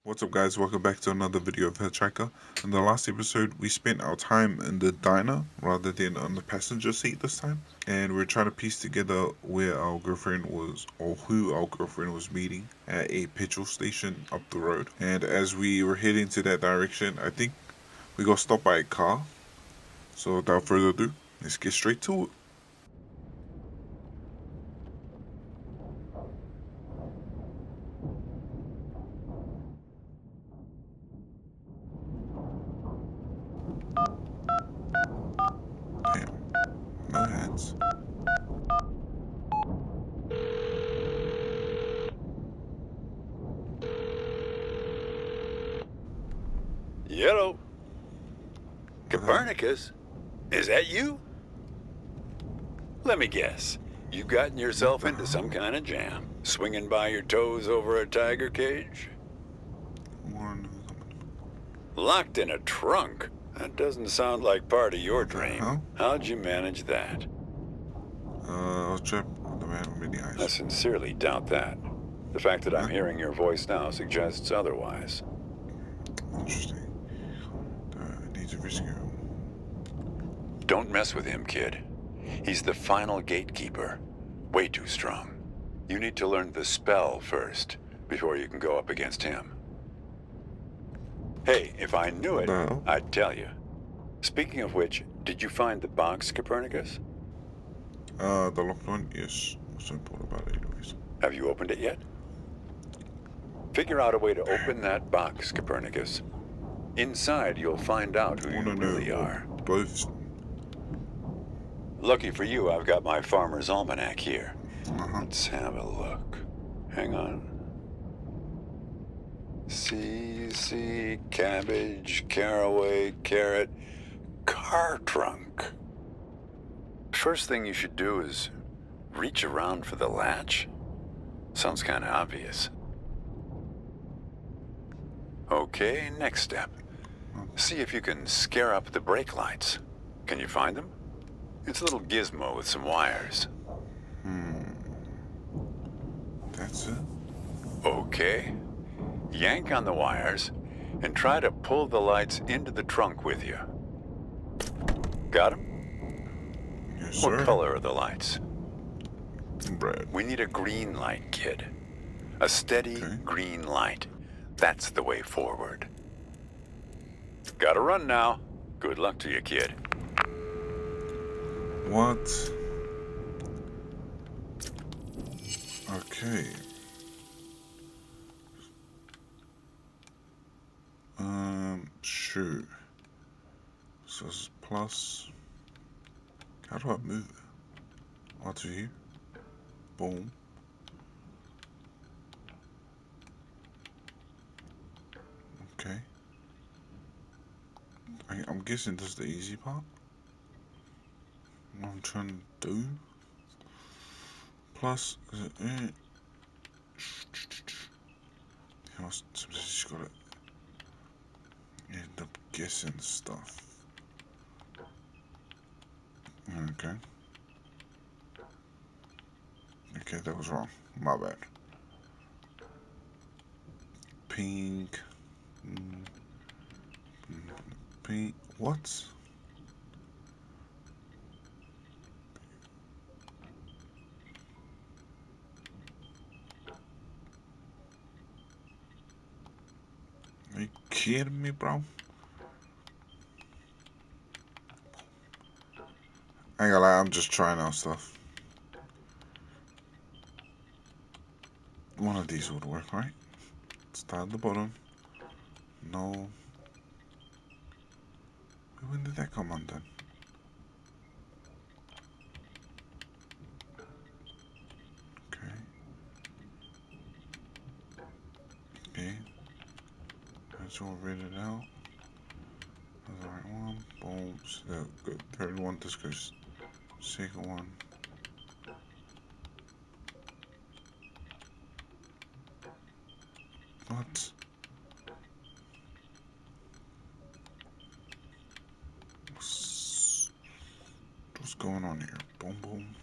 What's up guys, welcome back to another video of HitchHiker. In the last episode, we spent our time in the diner rather than on the passenger seat this time. And we're trying to piece together where our girlfriend was, or who our girlfriend was meeting at a petrol station up the road. And as we were heading to that direction, I think we got stopped by a car. So without further ado, let's get straight to it. Damn, no hands. Hello. Copernicus? Is that you? Let me guess. You've gotten yourself into some kind of jam. Swinging by your toes over a tiger cage? Locked in a trunk? That doesn't sound like part of your dream. How'd you manage that? I'll trap the man with the eyes. I sincerely doubt that. The fact that I'm hearing your voice now suggests otherwise. Interesting. Needs a rescue. Don't mess with him, kid. He's the final gatekeeper. Way too strong. You need to learn the spell first, before you can go up against him. Hey, if I knew it, I'd tell you. Speaking of which, did you find the box, Copernicus? The locked one? Yes. What's so important about it anyways? Have you opened it yet? Figure out a way to open that box, Copernicus. Inside, you'll find out who you really are. Both. Lucky for you, I've got my farmer's almanac here. Let's have a look. Hang on. C, cabbage, caraway, carrot, car trunk. First thing you should do is reach around for the latch. Sounds kind of obvious. Okay, next step. See if you can scare up the brake lights. Can you find them? It's a little gizmo with some wires. That's it? Okay. Yank on the wires and try to pull the lights into the trunk with you. Got them? Yes, sir. What color are the lights? Red. We need a green light, kid. A steady green light. That's the way forward. Gotta run now. Good luck to you, kid. What? Okay. Sure. So this is plus. How do I move it? Onto here. Boom. Okay. I'm guessing this is the easy part. What I'm trying to do. Plus, is it? Sometimes you just gotta end up guessing stuff. Okay. Okay, that was wrong. My bad. Pink. Pink. What? Are you kidding me, bro? I ain't gonna lie, I'm just trying out stuff. One of these would work, right? Start at the bottom. No. When did that come undone? Okay. Okay. That's all read it out. That's the right one. Boom. So good. Third one, this goes. Second one. What? What's going on here? Boom, boom.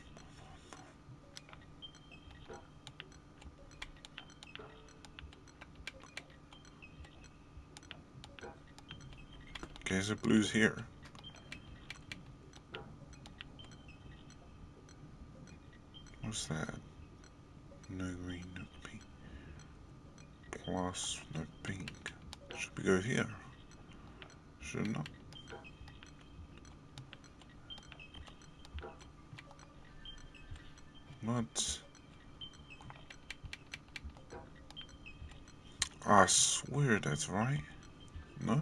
Okay, so blue's here. What's that? No green, no pink. Plus, no pink. Should we go here? Should not. What? I swear that's right. No?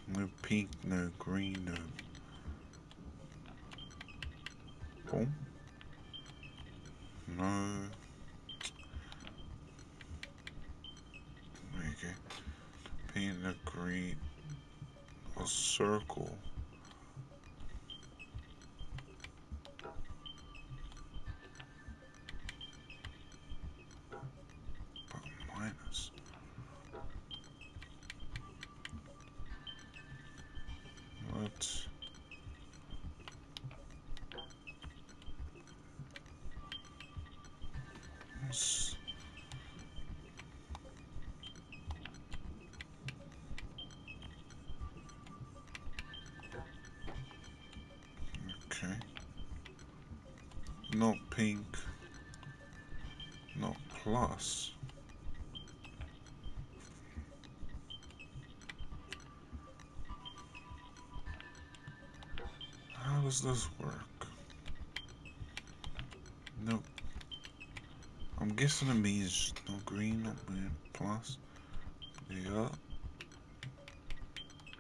No pink, no green, no. Boom. No. Okay. Pink, no green. A circle. But minus. What? Okay. Not pink. Not plus. How does this work? No. I'm guessing it means no green, no green, plus. Yeah.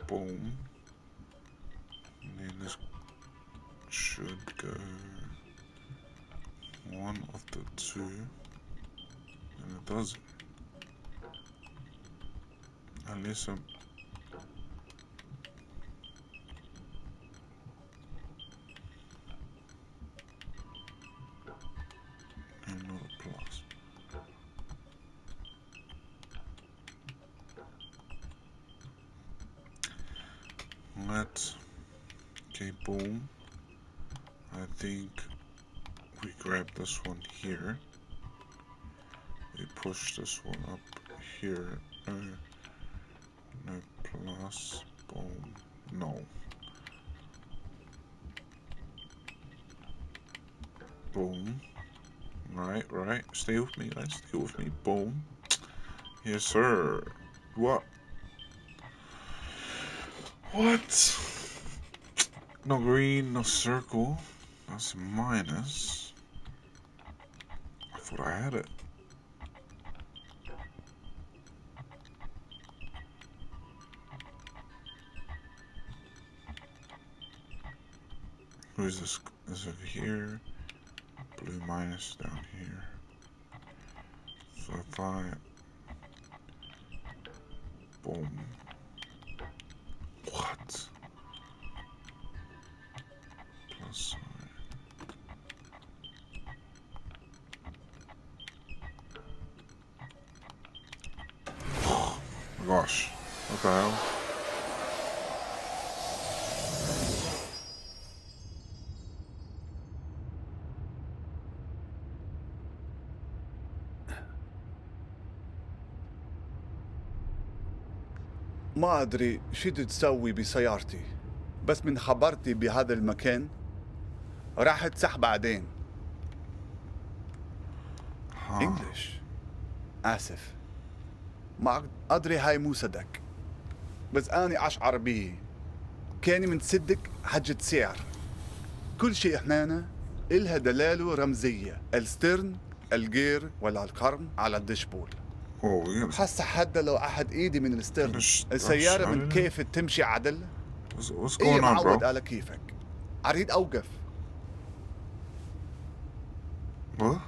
Boom. And then this should go one of the two. And it doesn't. Unless I'm... and not a plus. Let's... okay, boom. I think we grab this one here. We push this one up here. No plus. Boom. No. Boom. Right. Stay with me, guys. Stay with me. Boom. Yes, sir. What? What? No green, no circle. That's a minus. I thought I had it. Who's this? This over here. Blue minus down here. So if I... boom. What? Plus sign. Oh my gosh. What the hell? ما أدري شو تسوي بسيارتي، بس من خبرتي بهذا المكان راح تسح بعدين. إنجليش. آسف. ما أدري هاي مو صدق، بس أنا أشعر به كان من صدق حجة سعر. كل شيء هنا إلها دلالة رمزية، السترن، الجير ولا القرن على الدشبول. حاسة حتى لو أحد إيدي من السترن السيارة من كيف تمشي عدل. إيه معود على كيفك. أريد أوقف. What?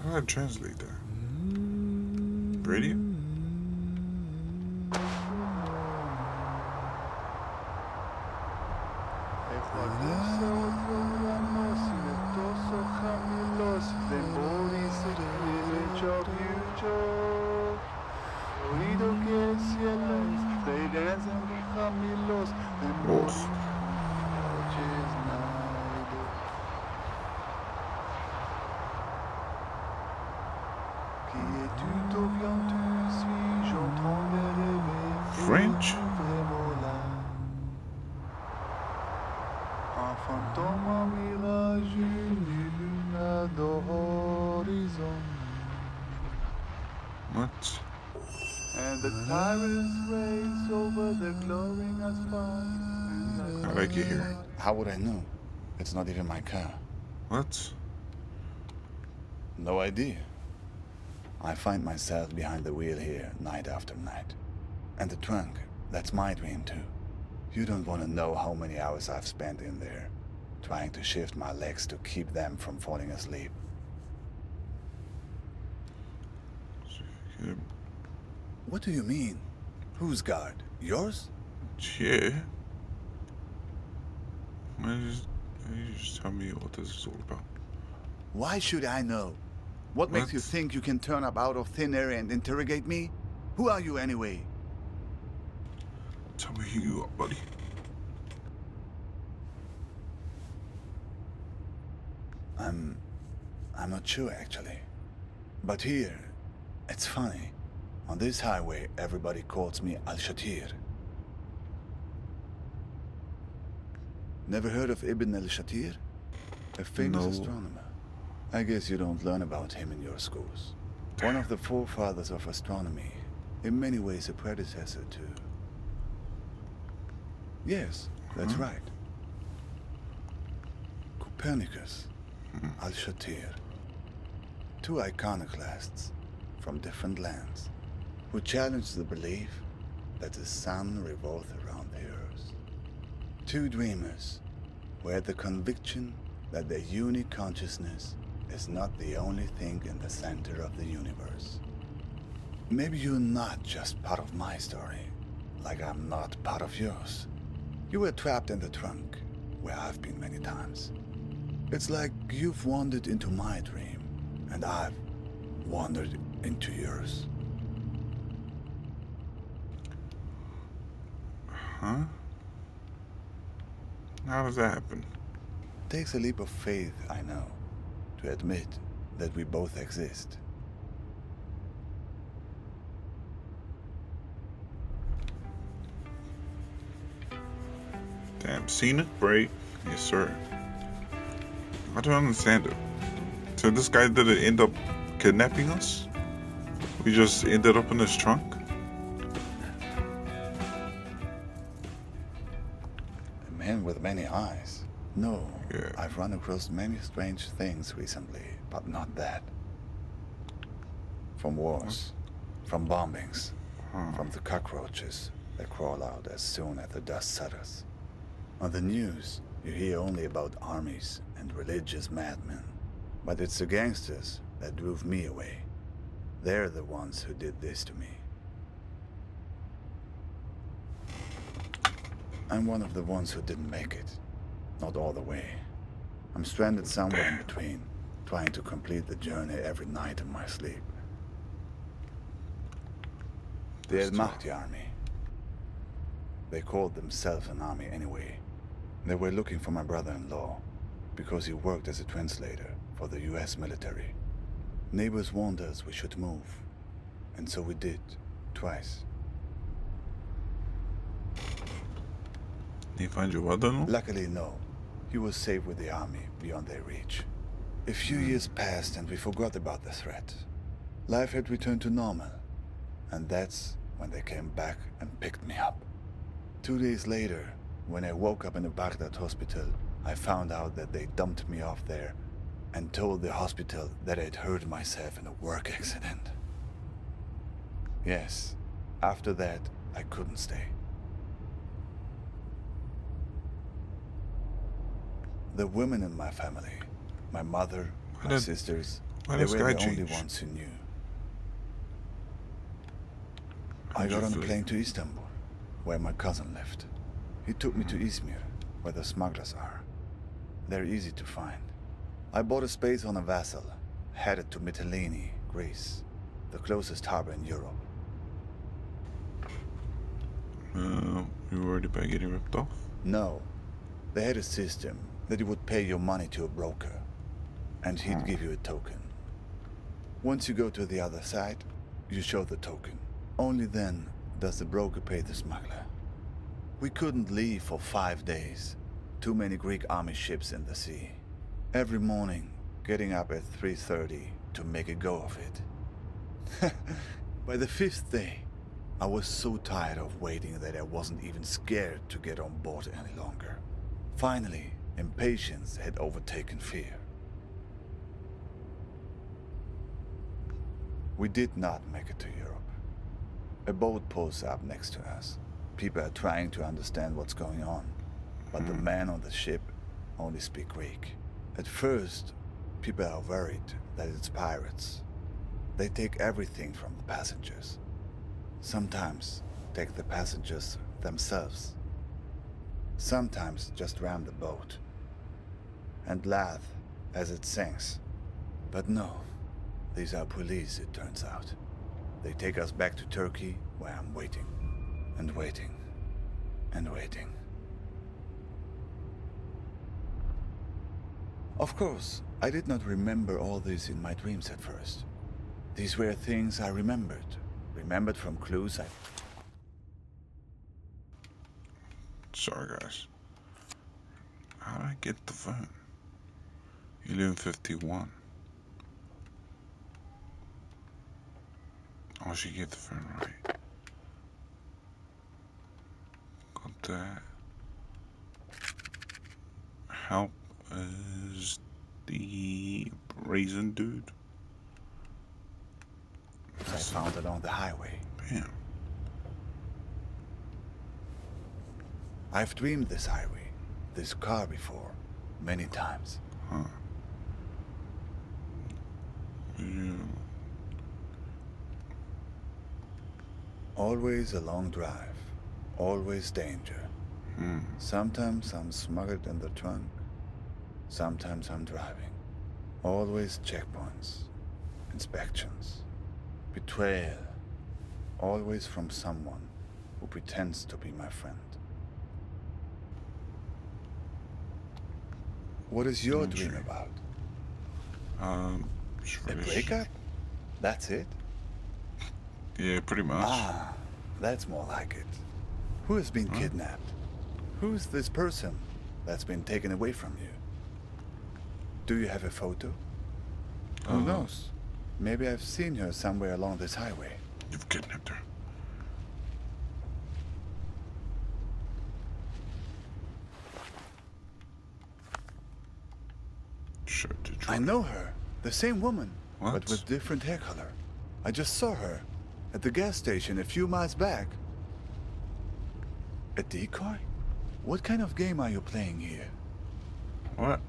How do I translate that? Radio? Oído que el cielo estrellas en caminos de Oh, noches night. Qui es-tu, Tovian, tu suis, j'entendais rêver. French? Vraiment là. Un fantôme, un mirage, une lune d'horizon. What? And the tyrants race over the glowing asphalt. How'd I get here? How would I know? It's not even my car. What? No idea. I find myself behind the wheel here night after night. And the trunk, that's my dream too. You don't want to know how many hours I've spent in there, trying to shift my legs to keep them from falling asleep. What do you mean? Whose guard? Yours? Yeah. Why you just tell me what this is all about? Why should I know? What makes you What? think you can turn up out of thin air and interrogate me? Who are you anyway? Tell me who you are, buddy. I'm not sure actually. But here, it's funny. On this highway, everybody calls me Al-Shatir. Never heard of Ibn al-Shatir? A famous No. astronomer. I guess you don't learn about him in your schools. One of the forefathers of astronomy. In many ways a predecessor to... Yes, that's right. Copernicus, Al-Shatir. Two iconoclasts from different lands who challenged the belief that the sun revolves around the earth. Two dreamers who had the conviction that their unique consciousness is not the only thing in the center of the universe. Maybe you're not just part of my story, like I'm not part of yours. You were trapped in the trunk, where I've been many times. It's like you've wandered into my dream, and I've wandered into yours. Huh? How does that happen? Takes a leap of faith, I know, to admit that we both exist. Damn, scenic break? Yes, sir. I don't understand it. So this guy didn't end up kidnapping us? We just ended up in his trunk? A man with many eyes. No, Yeah. I've run across many strange things recently, but not that. From wars, from bombings, from the cockroaches that crawl out as soon as the dust settles. On the news, you hear only about armies and religious madmen. But it's the gangsters that drove me away. They're the ones who did this to me. I'm one of the ones who didn't make it. Not all the way. I'm stranded somewhere in between, trying to complete the journey every night in my sleep. The El Mahdi army. They called themselves an army anyway. They were looking for my brother-in-law, because he worked as a translator for the US military. Neighbors warned us we should move, and so we did, twice. Did you find your brother-in-law? Luckily, no. He was safe with the army, beyond their reach. A few years passed and we forgot about the threat. Life had returned to normal, and that's when they came back and picked me up. 2 days later, when I woke up in a Baghdad hospital, I found out that they dumped me off there and told the hospital that I'd hurt myself in a work accident. Yes, after that, I couldn't stay. The women in my family, my mother, my sisters, why they does were Guy the only change? ones who knew. I got on a plane to Istanbul, where my cousin lived. He took me to Izmir, where the smugglers are. They're easy to find. I bought a space on a vessel, headed to Mytilene, Greece, the closest harbor in Europe. You worried about getting ripped off? No. They had a system that you would pay your money to a broker, and he'd give you a token. Once you go to the other side, you show the token. Only then does the broker pay the smuggler. We couldn't leave for 5 days. Too many Greek army ships in the sea. Every morning, getting up at 3:30 to make a go of it. By the 5th day, I was so tired of waiting that I wasn't even scared to get on board any longer. Finally, impatience had overtaken fear. We did not make it to Europe. A boat pulls up next to us. People are trying to understand what's going on, but the men on the ship only speak Greek. At first, people are worried that it's pirates. They take everything from the passengers. Sometimes take the passengers themselves. Sometimes just ram the boat and laugh as it sinks. But no, these are police, it turns out. They take us back to Turkey, where I'm waiting and waiting and waiting. Of course, I did not remember all this in my dreams at first. These were things I remembered from clues I... Sorry, guys. How did I get the phone? 11:51. Oh, she get the phone right. Got that. Help is the raisin dude. I found along the highway. Bam. I've dreamed this highway, this car before, many times. Huh. Yeah. Always a long drive, always danger. Sometimes I'm smuggled in the trunk, sometimes I'm driving. Always checkpoints, inspections, betrayal, always from someone who pretends to be my friend. What is your dream about? A breakup? That's it? Yeah, pretty much. Ah, that's more like it. Who has been kidnapped? Who's this person that's been taken away from you? Do you have a photo? Who knows? Maybe I've seen her somewhere along this highway. You've kidnapped her. I know her. The same woman, What? but with different hair color. I just saw her at the gas station a few miles back. A decoy? What kind of game are you playing here? What?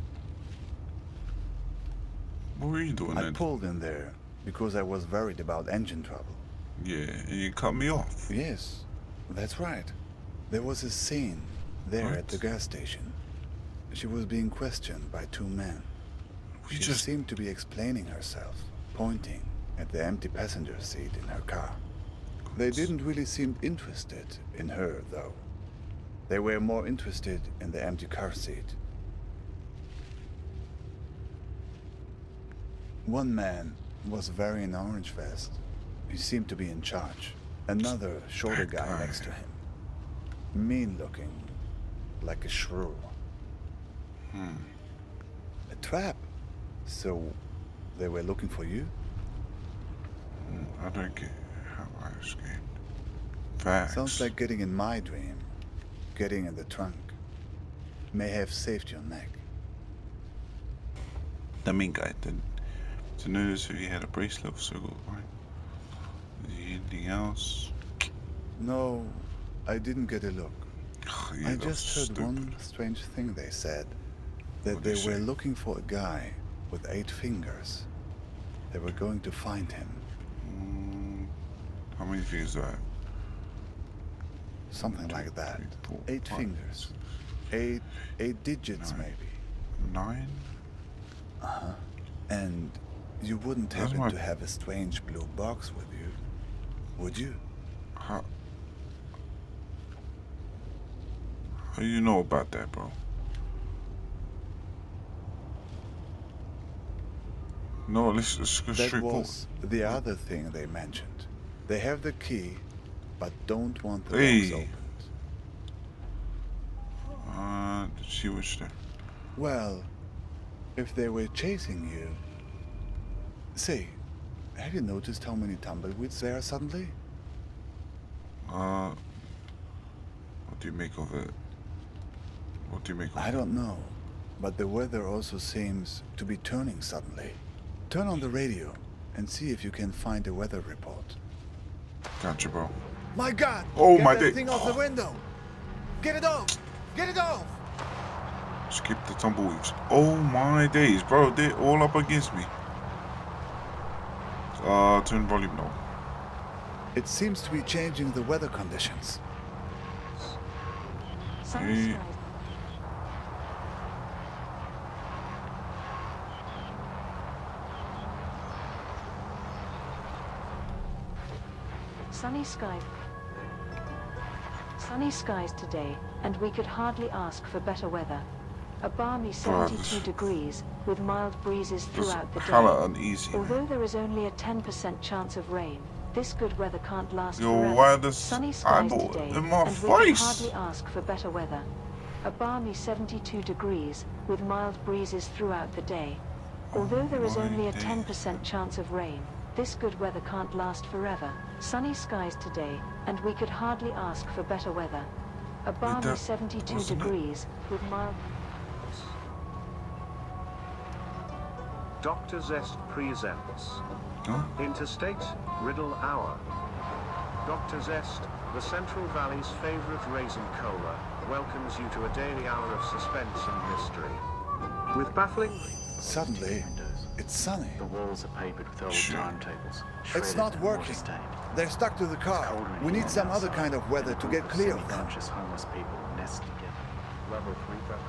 What were you doing I then? pulled in there because I was worried about engine trouble. Yeah, and you cut me off. Yes, that's right. There was a scene there What? at the gas station. She was being questioned by two men. We She just... seemed to be explaining herself, pointing at the empty passenger seat in her car. They didn't really seem interested in her, though. They were more interested in the empty car seat. One man was wearing an orange vest. He seemed to be in charge. Another shorter That guy guy. next to him. Mean looking, like a shrew. A trap. So, they were looking for you? I don't get how I escaped. Facts. Sounds like getting in my dream. Getting in the trunk. May have saved your neck. The main guy didn't. To notice if he had a bracelet of circle, right? Anything else? No, I didn't get a look. Yeah, I that was just heard stupid. one strange thing they said. That What'd they they were say? looking for a guy with 8 fingers. They were going to find him. How many fingers do I have? Something like that. 3, 4, 8 5, fingers. 6, 8 digits, 9. maybe. 9? And you wouldn't That's happen my- to have a strange blue box with you, would you? How? How do you know about that, bro? No, let's go That straight forward. was the other thing they mentioned. They have the key, but don't want the locks Hey. opened. She was there. Well, if they were chasing you... Say, have you noticed how many tumbleweeds there are suddenly? What do you make of it? What do you make of it? I don't know, but the weather also seems to be turning suddenly. Turn on the radio and see if you can find a weather report. Gotcha, bro. My God! Oh, Get my that day. thing off the window! Get it off! Get it off! Skip the tumbleweeds. Oh my days, bro. They're all up against me. Turn volume down. It seems to be changing the weather conditions. Hey. Sunny skies today, and we could hardly ask for better weather. A balmy 72 degrees, with mild breezes throughout the Hella day. uneasy. Although there is only a 10% chance of rain, this good weather can't last Yo, forever. why does Sunny skies eyeball today, in my and we could face? hardly ask for better weather. A balmy 72 degrees, with mild breezes throughout the day. Although there is only a 10% chance of rain, this good weather can't last forever. Sunny skies today, and we could hardly ask for better weather. A balmy that 72 wasn't it? degrees, with mild... Dr. Zest presents Huh? Interstate Riddle Hour. Dr. Zest, the Central Valley's favorite raisin cola, welcomes you to a daily hour of suspense and mystery. With baffling... Suddenly, it's sunny. The walls are papered with old Shit. timetables. It's shredded not and working. water-stained. They're stuck to the car. Colder in We need here some than other outside, kind of weather and to a get group clear of them. semi-conscious homeless people nest together. Level 3 thunder.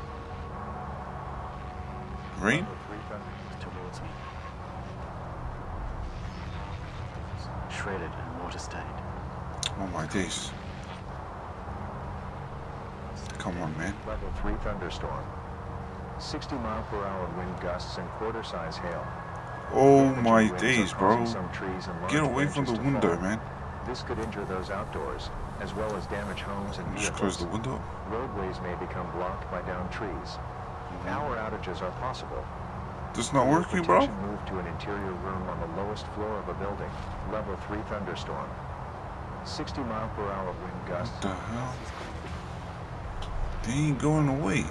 Rain? Level 3 thunder. Towards me. Shredded and water-stained. Oh my days. Come on, man. Level 3 thunderstorm. 60-mile-per-hour wind gusts and quarter-size hail. Oh Damaging my winds days, are bro. causing some trees and large Get away from the branches to window, fall. man. This could injure those outdoors, as well as damage homes and Just close vehicles. the window. Roadways may become blocked by downed trees. Power outages are possible. This not For working, bro. protection, move to an interior room on the lowest floor of a building. Level 3 thunderstorm. 60-mile-per-hour wind gusts. What the hell? They ain't going away.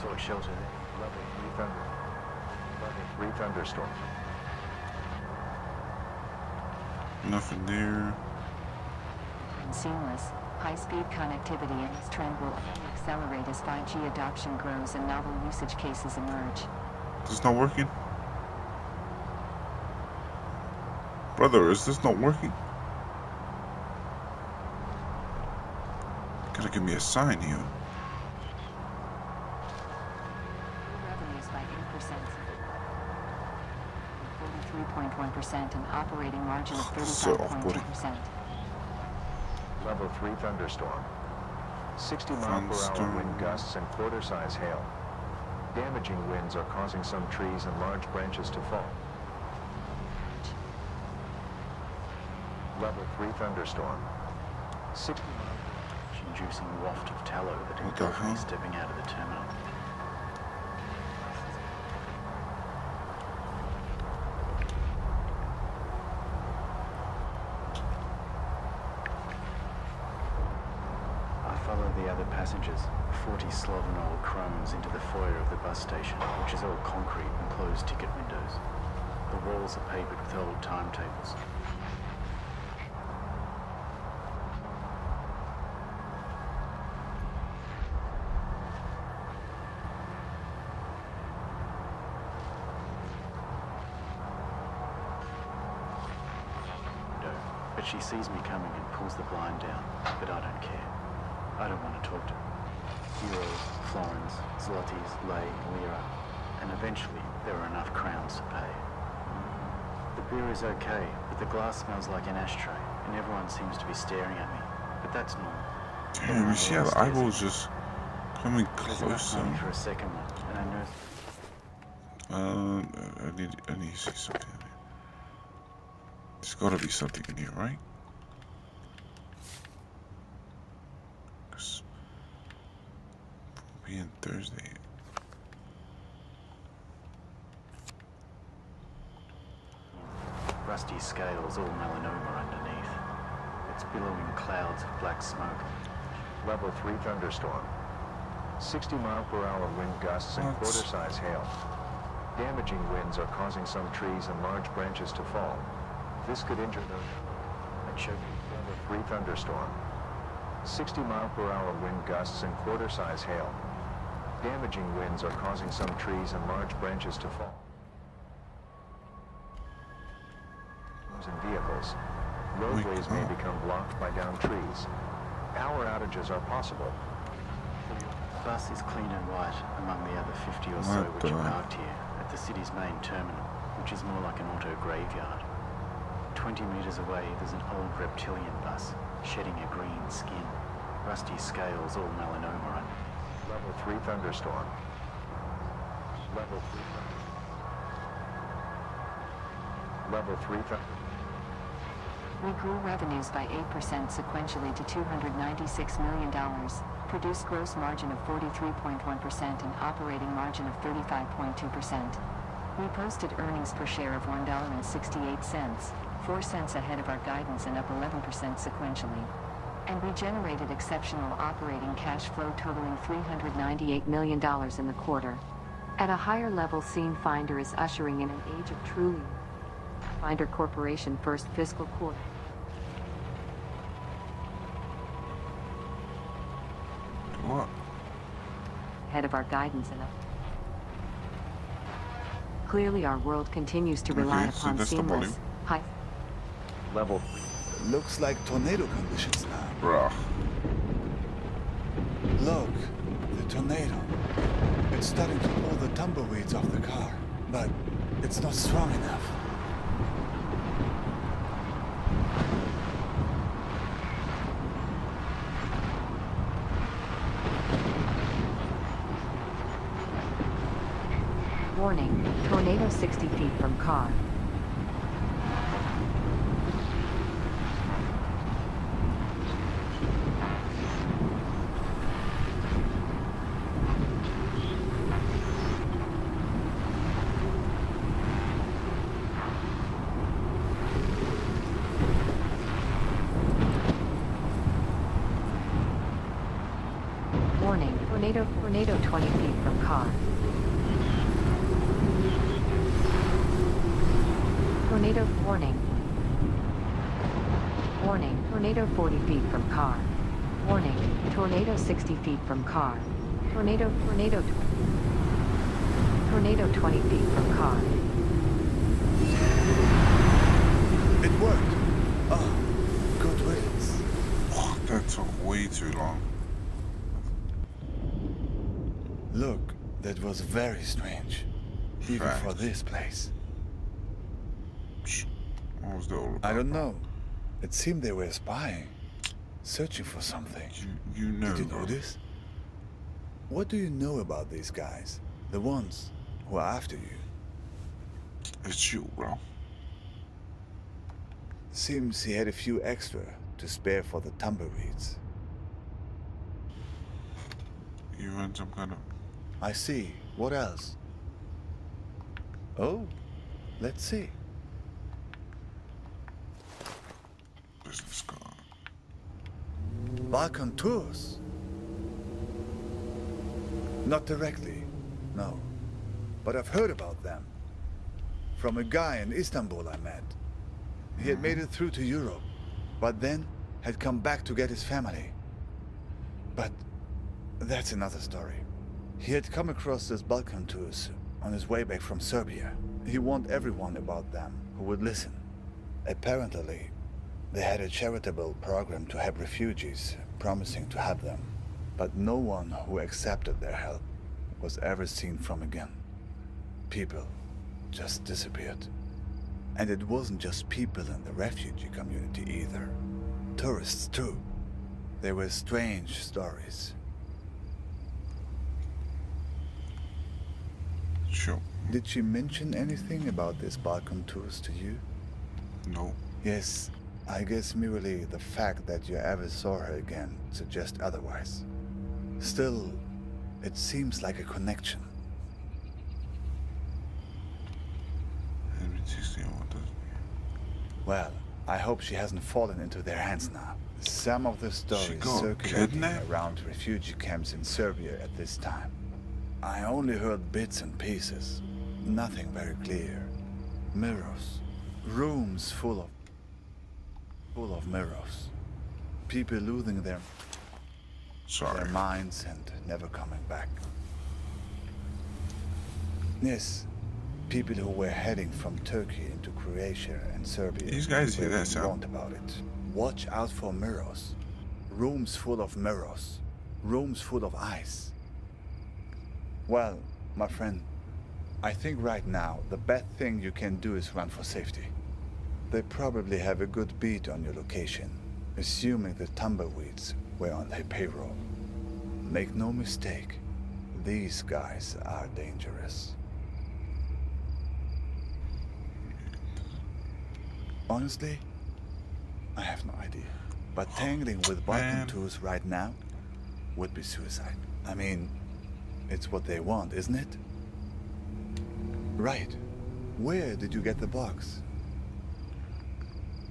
Sought shelter there. Level 3 thunder. Level 3 thunderstorm. Nothing there. Seamless, high-speed connectivity and this trend will only accelerate as 5G adoption grows and novel usage cases emerge. This not working? Brother, is this not working? Gotta give me a sign here. Revenues by 8%, 43.1% and operating margin of So off-putting. 35.2%. Level 3 thunderstorm. 60-mile-per-hour Thunderstorm. wind gusts and quarter-size hail. Damaging winds are causing some trees and large branches to fall. Level 3 thunderstorm. 60 Inducing waft of tallow that What the engulfed me hell? stepping out of the terminal. I follow the other passengers, 40 sloven old crones, into the foyer of the bus station, which is all concrete and closed ticket windows. The walls are papered with old timetables. But she sees me coming and pulls the blind down, but I don't care. I don't want to talk to her. Euros, florins, zlotys, lei, lira, and eventually there are enough crowns to pay. The beer is okay, but the glass smells like an ashtray, and everyone seems to be staring at me. But that's normal. Damn, you see how the eyeballs just Coming There's enough closer. money for a second one, and I know. I need to see something in here. There's gotta be something in here, right? Cause being Thursday. Rusty scales, all melanoma underneath. It's billowing clouds of black smoke. Level 3 thunderstorm. 60-mile-per-hour wind gusts and What? quarter-size hail. Damaging winds are causing some trees and large branches to fall. This could injure those. Level 3 thunderstorm. 60-mile-per-hour wind gusts and quarter-size hail. Damaging winds are causing some trees and large branches to fall. And vehicles. Roadways may become blocked by downed trees. Power outages are possible. The bus is clean and white among the other 50 or so What which are the- parked here at the city's main terminal, which is more like an auto graveyard. 20 meters away, there's an old reptilian bus, shedding a green skin. Rusty scales, all melanoma under. Level 3 thunderstorm. Level 3 Level 3 thunderstorm. We grew revenues by 8% sequentially to $296 million, produced gross margin of 43.1% and operating margin of 35.2%. We posted earnings per share of $1.68, 4 cents ahead of our guidance and up 11% sequentially. And we generated exceptional operating cash flow totaling $398 million in the quarter. At a higher level, Scene Finder is ushering in an age of truly Finder Corporation first fiscal quarter. What? Ahead of our guidance and up. Clearly our world continues to rely Okay, so upon that's the seamless, volume. high... Level Looks like tornado conditions now. Bruh. Look, the tornado. It's starting to pull the tumbleweeds off the car, but it's not strong enough. Warning, tornado 60 feet from car. Warning, tornado 20 feet from car. Tornado warning. Warning, tornado 40 feet from car. Warning, tornado 60 feet from car. Tornado 20 feet from car. It worked. Oh, good riddance. Oh, that took way too long. Look, that was very strange. Even for Facts. this place. What was that all about? I don't know. It seemed they were spying. Searching for something. You know, Did you bro. know this? What do you know about these guys? The ones who are after you? It's you, bro. Seems he had a few extra to spare for the tumbleweeds. You run some kind of... I see. What else? Oh, let's see. business card. Balkan tours? Not directly, no. But I've heard about them. From a guy in Istanbul I met. He had made it through to Europe, but then had come back to get his family. But that's another story. He had come across these Balkan tours on his way back from Serbia. He warned everyone about them who would listen. Apparently, they had a charitable program to help refugees, promising to help them. But no one who accepted their help was ever seen from again. People just disappeared. And it wasn't just people in the refugee community either. Tourists too. There were strange stories. Sure. Did she mention anything about this Balkan tours to you? No. Yes, I guess merely the fact that you ever saw her again suggests otherwise. Still, it seems like a connection. Well, I hope she hasn't fallen into their hands now. Some of the stories got circulating kidnapped? around refugee camps in Serbia at this time. I only heard bits and pieces. Nothing very clear. Mirrors. Rooms full of mirrors. People losing their minds and never coming back. Yes, people who were heading from Turkey into Croatia and Serbia. These guys hear were that sound. warned about it. Watch out for mirrors. Rooms full of mirrors. Rooms full of ice. Well, my friend, I think right now the best thing you can do is run for safety. They probably have a good beat on your location, assuming the tumbleweeds were on their payroll. Make no mistake, these guys are dangerous. Honestly, I have no idea. But tangling with Balkan tours right now would be suicide. I mean, it's what they want, isn't it? Right. Where did you get the box?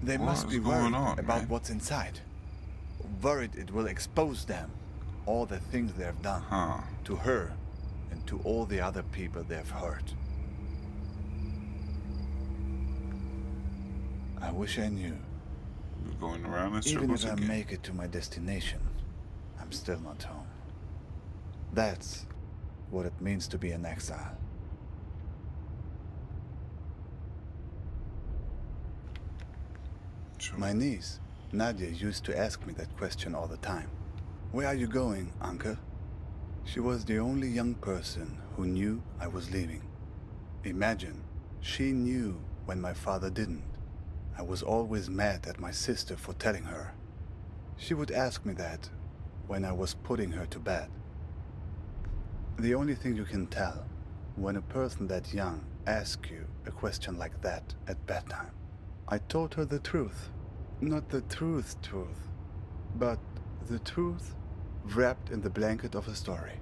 They must be worried about what's inside. Worried it will expose them, all the things they've done to her and to all the other people they've hurt. I wish I knew. We're going around in Even circles if I again. make it to my destination, I'm still not home. That's what it means to be an exile. Sure. My niece, Nadia, used to ask me that question all the time. Where are you going, Uncle? She was the only young person who knew I was leaving. Imagine, she knew when my father didn't. I was always mad at my sister for telling her. She would ask me that when I was putting her to bed. The only thing you can tell when a person that young asks you a question like that at bedtime. I told her the truth. Not the truth, but the truth wrapped in the blanket of a story.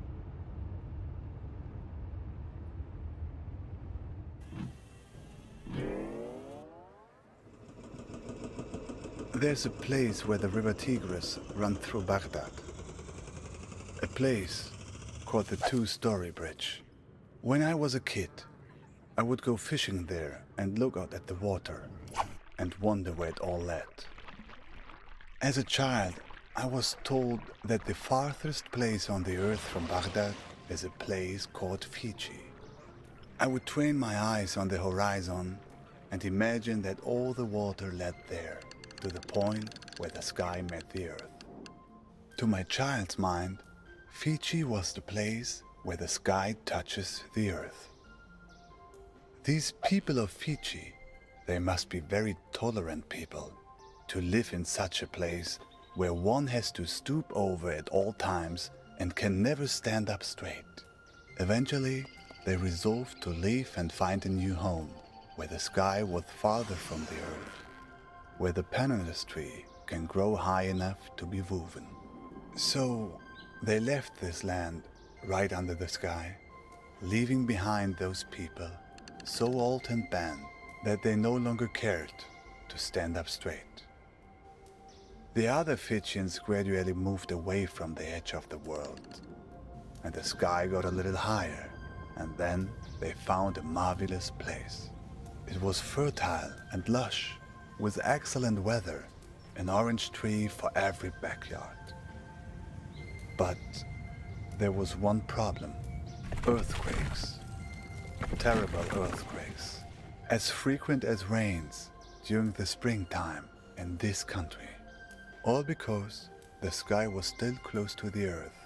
There's a place where the river Tigris runs through Baghdad. A place called the Two-Story Bridge. When I was a kid, I would go fishing there and look out at the water and wonder where it all led. As a child, I was told that the farthest place on the earth from Baghdad is a place called Fiji. I would train my eyes on the horizon and imagine that all the water led there, to the point where the sky met the earth. To my child's mind, Fiji was the place where the sky touches the earth. These people of Fiji, they must be very tolerant people to live in such a place where one has to stoop over at all times and can never stand up straight. Eventually, they resolved to leave and find a new home where the sky was farther from the earth, where the pandanus tree can grow high enough to be woven. So they left this land right under the sky, leaving behind those people so old and bent that they no longer cared to stand up straight. The other Fijians gradually moved away from the edge of the world, and the sky got a little higher, and then they found a marvelous place. It was fertile and lush, with excellent weather, an orange tree for every backyard. But there was one problem: earthquakes. Terrible earthquakes, as frequent as rains during the springtime in this country. All because the sky was still close to the earth.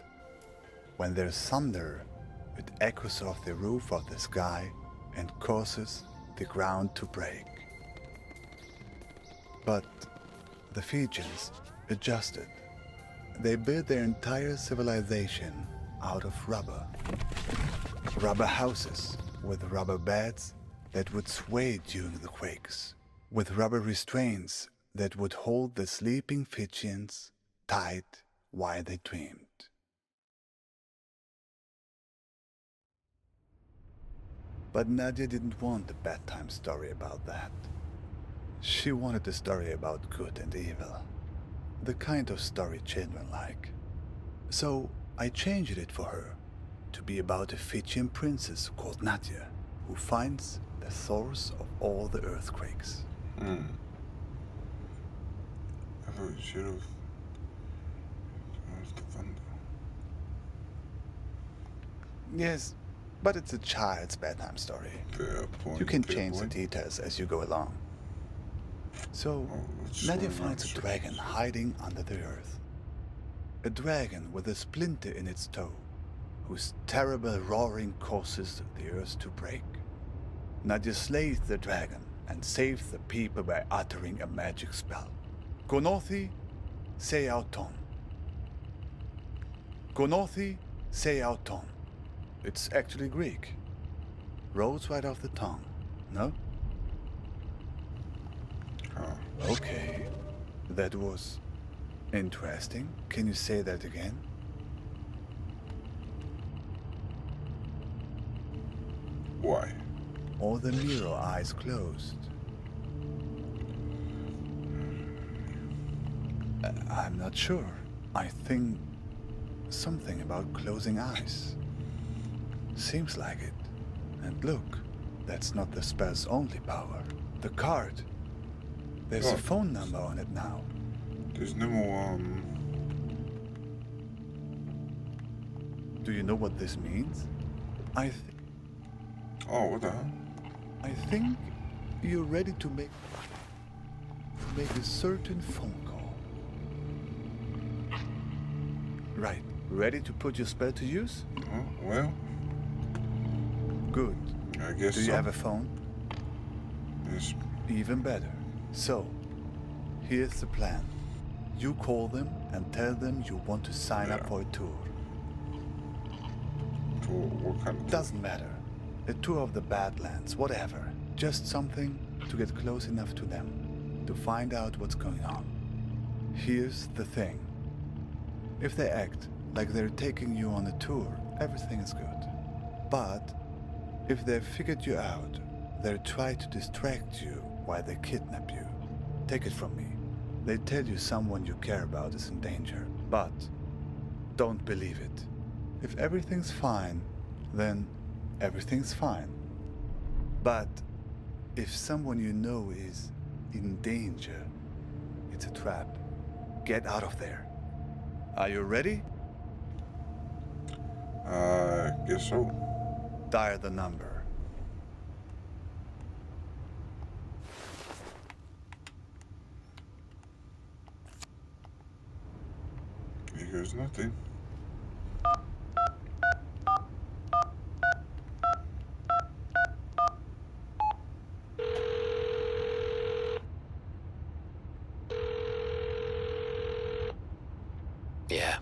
When there's thunder, it echoes off the roof of the sky and causes the ground to break. But the Fijians adjusted. They built their entire civilization out of rubber. Rubber houses, with rubber beds that would sway during the quakes, with rubber restraints that would hold the sleeping Fitchians tight while they dreamed. But Nadia didn't want a bedtime story about that. She wanted a story about good and evil, the kind of story children like. So I changed it for her to be about a Fitchian princess called Nadia, who finds the source of all the earthquakes. I thought you should have. Where's the thunder? Yes, but it's a child's bedtime story. Fair point, You can fair change the point. details as you go along. So, let's Nadia swing finds a around dragon circles. hiding under the earth. A dragon with a splinter in its toe, whose terrible roaring causes the earth to break. Nadia slays the dragon and saves the people by uttering a magic spell. Gonothi se auton. Gonothi se auton. It's actually Greek. Rolls right off the tongue, no? Okay, that was interesting. Can you say that again? Why? Or the mirror eyes closed? I'm not sure. I think something about closing eyes. Seems like it. And look, that's not the spell's only power. The card. There's a What? phone number on it now. There's no more, Do you know what this means? Oh, what the hell? I think you're ready to make a certain phone call. Right. Ready to put your spell to use? Oh, well, Good. I guess Do you so. have a phone? Yes. Even better. So, here's the plan. You call them and tell them you want to sign up Yeah. for a tour. For what kind of... Doesn't matter. A tour of the Badlands, whatever. Just something to get close enough to them, to find out what's going on. Here's the thing. If they act like they're taking you on a tour, everything is good. But if they've figured you out, they'll try to distract you while they kidnap you. Take it from me. They tell you someone you care about is in danger, but don't believe it. If everything's fine, then everything's fine. But if someone you know is in danger, it's a trap. Get out of there. Are you ready? I guess so. Dial the number. Here goes nothing. Yeah.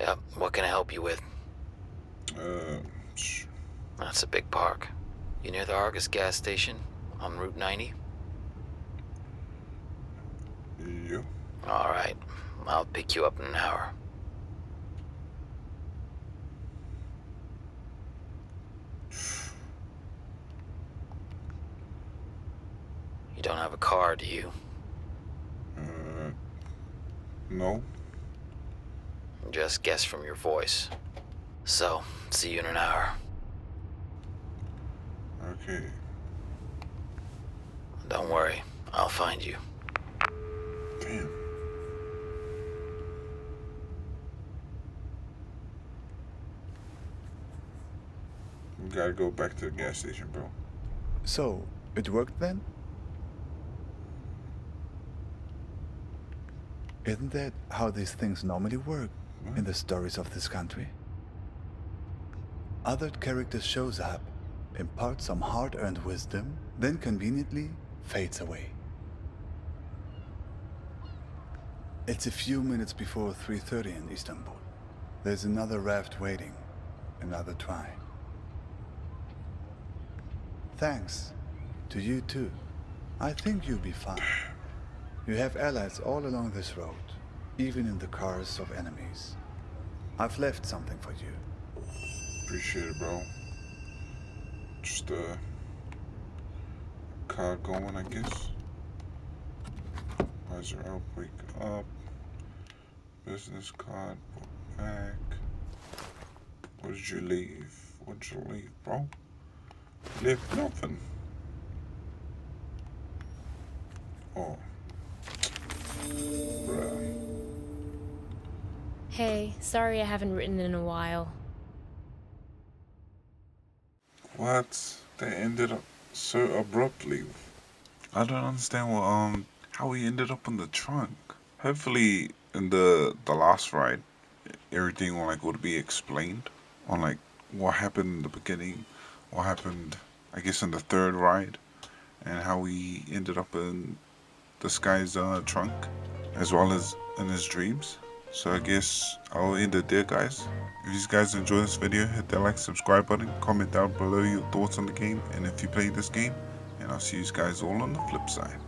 Yep, what can I help you with? Sh- That's a big park. You near the Argus gas station on Route 90? yeah. Alright, I'll pick you up in an hour. You don't have a car, do you? No. Just guess from your voice. So, see you in an hour. Okay. Don't worry, I'll find you. Damn. We gotta go back to the gas station, bro. So, it worked then? Isn't that how these things normally work in the stories of this country? Other characters shows up, imparts some hard-earned wisdom, then conveniently fades away. It's a few minutes before 3:30 in Istanbul. There's another raft waiting, another try. Thanks. To you too. I think you'll be fine. You have allies all along this road, even in the cars of enemies. I've left something for you. Appreciate it, bro. Just a card going, I guess. Advisor out, wake up. Business card, book back. What did you leave? What did you leave, bro? Left nothing. Oh. Bruh. Hey, sorry I haven't written in a while. What? They ended up so abruptly. I don't understand what how he ended up in the trunk. Hopefully in the last ride everything would be explained on like what happened in the beginning, what happened I guess in the third ride, and how he ended up in this guy's trunk as well as in his dreams. So I guess I'll end it there, guys. If you guys enjoy this video, hit that like, subscribe button, comment down below your thoughts on the game and if you played this game, and I'll see you guys all on the flip side.